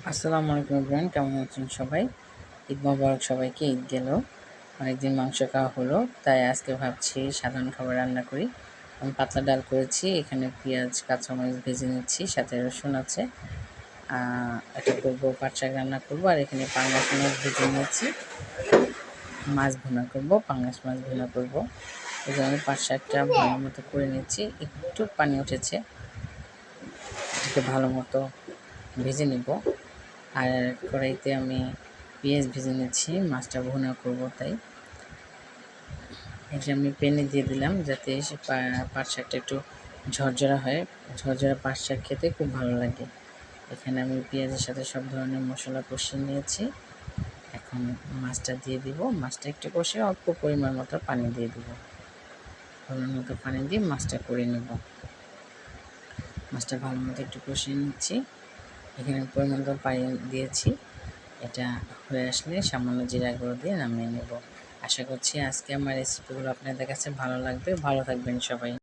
আসসালামু আলাইকুম এভরিওয়ান, কেমন আছেন সবাই? ঈদ মোবারক সবাইকে। ঈদ গেল, অনেকদিন মাংস খাওয়া হলো, তাই আজকে ভাবছি সাধারণ খাবার রান্না করি। আমি পাতলা ডাল করেছি, এখানে পেঁয়াজ কাঁচামরিচ ভেজে নিচ্ছি, সাথে রসুন আছে। এটা করবো, পাট শাক রান্না করবো, আর এখানে পাঙ্গাস মাছ ভেজে নিয়েছি। মাছ ভুনা করবো, পাঙ্গাস মাছ ভুনা করবো। এই জন্য পাট শাকটা ভালো মতো করে নিচ্ছি, একটু পানি উঠেছে, এটাকে ভালো মতো ভেজে নিব। আর কড়াইতে আমি পেঁয়াজ ভেজে নিচ্ছি, মাছটা ভুনা করবো, তাই এটা আমি প্যানে দিয়ে দিলাম যাতে পাট শাকটা একটু ঝরঝরা হয়। ঝরঝরা পাট শাক খেতে খুব ভালো লাগে। এখানে আমি পেঁয়াজের সাথে সব ধরনের মশলা কষিয়ে নিয়েছি। এখন মাছটা দিয়ে দিব, মাছটা একটু কষে অল্প পরিমাণ মতো পানি দিয়ে দিব। পরিমাণ মতো পানি দিয়ে মাছটা করে নেব। মাছটা ভালো মতো একটু কষিয়ে নিচ্ছি। এখানে পরিমাণ মতো পানি দিয়েছি। এটা হয়ে আসলে সামান্য জিরা গুঁড়ো দিয়ে নামিয়ে নেব। আশা করছি আজকে আমার রেসিপিগুলো আপনাদের কাছে ভালো লাগবে। ভালো থাকবেন সবাই।